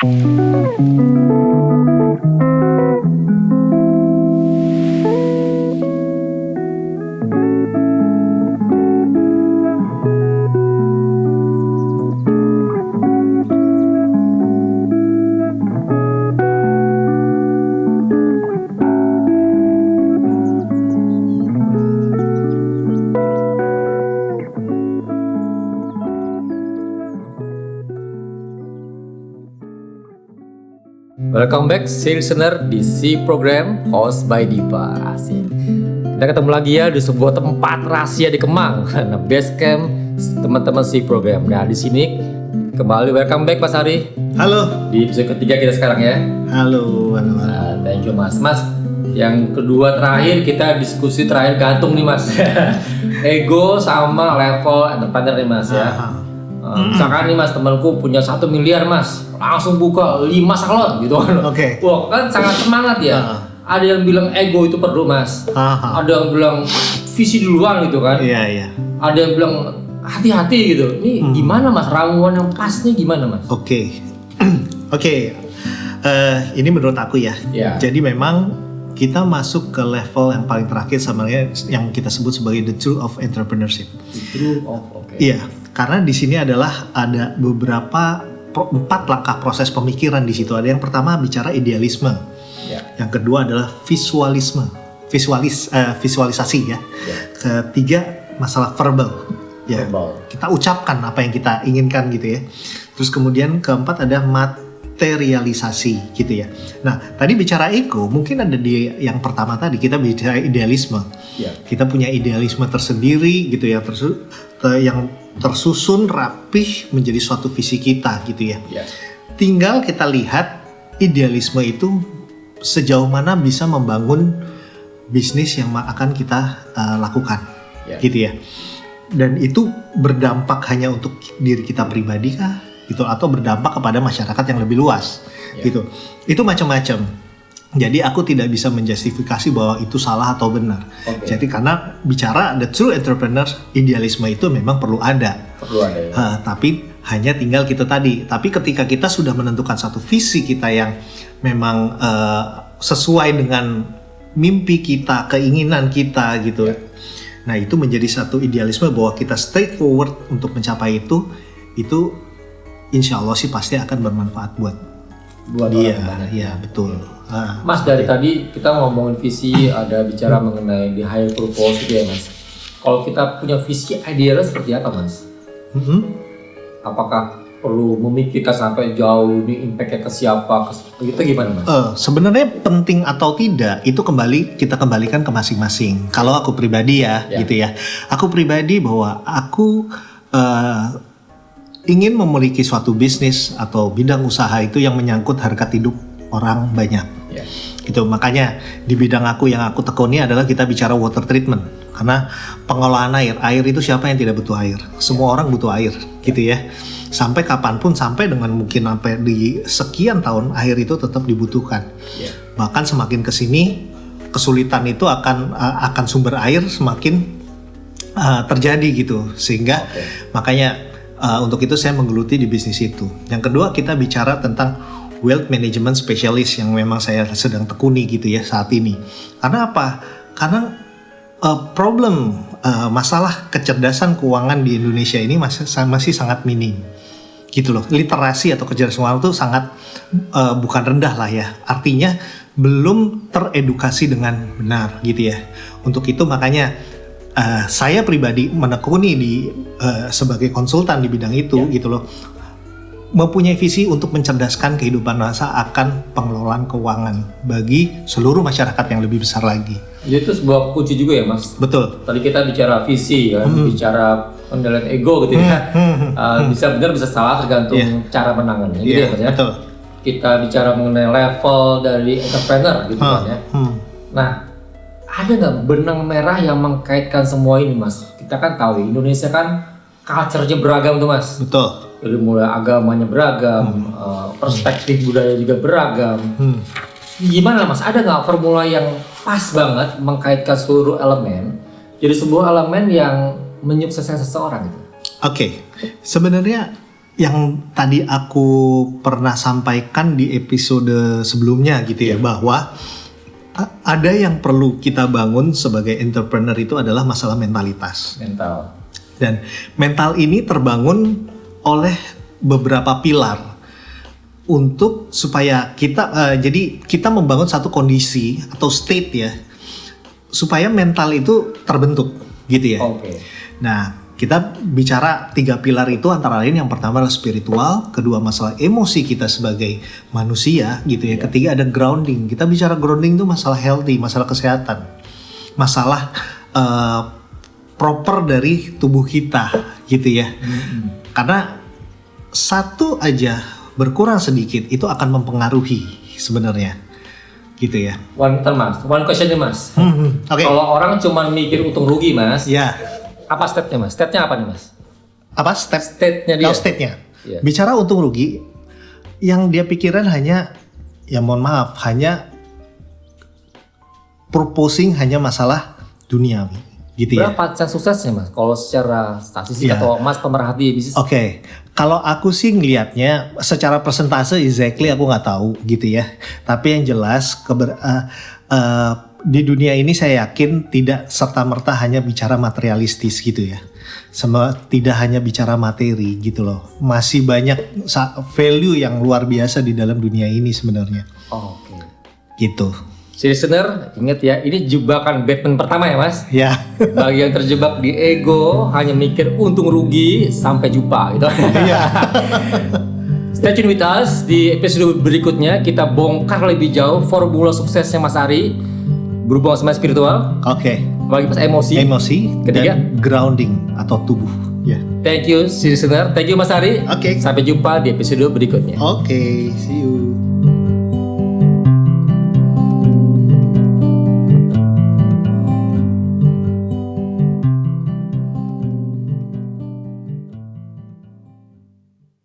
Welcome back, listener di C Program, host by Dipa. Asik. Kita ketemu lagi ya di sebuah tempat rahasia di Kemang, nah, base camp teman-teman C Program. Nah di sini kembali welcome back Mas Ari. Halo. Di episode ketiga kita sekarang ya. Halo. Nah, thank you Mas. Yang kedua terakhir kita diskusi terakhir gantung nih Mas. Ego sama level entrepreneur nih Mas ya. Misalkan nih Mas, temanku punya 1 miliar Mas, langsung buka 5 salon gitu kan. Oke. Wah kan sangat semangat ya. Ada yang bilang ego itu perlu Mas. Ada yang bilang visi duluan gitu kan. Iya. Ada yang bilang hati-hati gitu. Ini gimana Mas, ramuan yang pasnya gimana Mas? Oke. Ini menurut aku ya. Jadi memang kita masuk ke level yang paling terakhir sebenarnya yang kita sebut sebagai the truth of entrepreneurship. Iya, karena di sini adalah ada beberapa 4 langkah proses pemikiran di situ. Ada yang pertama bicara idealisme. Yang kedua adalah visualisasi ya. Ketiga masalah verbal. Ya. Kita ucapkan apa yang kita inginkan gitu ya. Terus kemudian keempat ada materialisasi gitu ya. Nah, tadi bicara ego, mungkin ada di yang pertama tadi kita bicara idealisme. Kita punya idealisme tersendiri gitu ya, yang tersusun rapih menjadi suatu visi kita gitu ya. Tinggal kita lihat idealisme itu sejauh mana bisa membangun bisnis yang akan kita lakukan gitu ya. Dan itu berdampak hanya untuk diri kita pribadi kah? Gitu, atau berdampak kepada masyarakat yang lebih luas gitu. Itu macam-macam. Jadi aku tidak bisa menjustifikasi bahwa itu salah atau benar. Jadi karena bicara the true entrepreneur, idealisme itu memang perlu ada. Tapi hanya tinggal kita tadi. Tapi ketika kita sudah menentukan satu visi kita yang memang sesuai dengan mimpi kita, keinginan kita gitu. Nah itu menjadi satu idealisme bahwa kita straightforward untuk mencapai itu insya Allah sih pasti akan bermanfaat buat dia. Iya betul. Mas dari tadi kita ngomongin visi, ada bicara mengenai the higher purpose gitu ya Mas. Kalau kita punya visi idealnya seperti apa Mas? Apakah perlu memikirkan sampai jauh ini impactnya ke siapa? Itu gimana Mas? Sebenarnya penting atau tidak itu kita kembalikan ke masing-masing. Kalau aku pribadi gitu ya. Aku pribadi bahwa aku ingin memiliki suatu bisnis atau bidang usaha itu yang menyangkut harkat hidup orang banyak. Gitu. Makanya di bidang aku yang aku tekuni adalah kita bicara water treatment. Karena pengolahan air itu siapa yang tidak butuh air? Semua orang butuh air, gitu ya. Sampai kapanpun, sampai dengan mungkin sampai di sekian tahun air itu tetap dibutuhkan. Bahkan semakin kesini kesulitan itu akan sumber air semakin terjadi gitu. Sehingga makanya untuk itu saya menggeluti di bisnis itu. Yang kedua kita bicara tentang wealth management specialist yang memang saya sedang tekuni gitu ya saat ini. Karena apa? Karena problem masalah kecerdasan keuangan di Indonesia ini masih sangat minim. Gitu loh. Literasi atau kecerdasan keuangan itu sangat bukan rendah lah ya. Artinya belum teredukasi dengan benar gitu ya. Untuk itu makanya saya pribadi menekuni sebagai konsultan di bidang itu gitu loh, mempunyai visi untuk mencerdaskan kehidupan bangsa akan pengelolaan keuangan bagi seluruh masyarakat yang lebih besar lagi. Jadi itu sebuah kunci juga ya Mas? Betul. Tadi kita bicara visi kan, bicara pengendalian ego gitu ya. Bisa benar bisa salah tergantung cara menangannya gitu ya Mas ya. Betul. Kita bicara mengenai level dari entrepreneur gitu kan ya. Nah, ada nggak benang merah yang mengkaitkan semua ini Mas? Kita kan tahu Indonesia kan culture-nya beragam tuh Mas. Betul. Dari mulai agamanya beragam, perspektif budaya juga beragam. Gimana Mas? Ada nggak formula yang pas banget mengkaitkan seluruh elemen jadi sebuah elemen yang menyukseskan seseorang gitu? Oke. Sebenarnya yang tadi aku pernah sampaikan di episode sebelumnya gitu ya, bahwa ada yang perlu kita bangun sebagai entrepreneur itu adalah masalah mentalitas. Mental. Dan mental ini terbangun oleh beberapa pilar untuk supaya kita jadi kita membangun satu kondisi atau state ya, supaya mental itu terbentuk gitu ya. Oke. Nah, kita bicara 3 pilar itu antara lain yang pertama adalah spiritual, kedua masalah emosi kita sebagai manusia gitu ya. Ketiga ada grounding. Kita bicara grounding itu masalah healthy, masalah kesehatan. Masalah proper dari tubuh kita gitu ya. Karena satu aja berkurang sedikit itu akan mempengaruhi sebenarnya. Gitu ya. One question nih Mas. Oke. Kalau orang cuma mikir untung rugi Mas, Ya. apa step-nya Mas? Step-nya apa nih Mas? Apa State-nya dia. State-nya. Iya. Bicara untung rugi, yang dia pikiran hanya, ya mohon maaf, hanya proposing hanya masalah duniawi, gitu ya. Berapa chance suksesnya Mas? Kalau secara statistik Iya. atau Mas pemerhati bisnis? Oke, kalau aku sih ngelihatnya secara persentase exactly aku nggak tahu gitu ya. Tapi yang jelas di dunia ini saya yakin tidak serta-merta hanya bicara materialistis gitu ya. Tidak hanya bicara materi gitu loh. Masih banyak value yang luar biasa di dalam dunia ini sebenarnya. Oke. Gitu. Listener, ingat ya, ini jebakan Batman pertama ya Mas. Ya. Bagi yang terjebak di ego, hanya mikir untung rugi, sampai jumpa gitu. Iya. Stay tune with us, di episode berikutnya kita bongkar lebih jauh formula suksesnya Mas Ari berhubungan sama spiritual, Oke. bagi pas emosi. Ketiga, dan grounding atau tubuh. Ya. Thank you listener, thank you Mas Ari. Oke. Sampai jumpa di episode berikutnya. Oke, see you.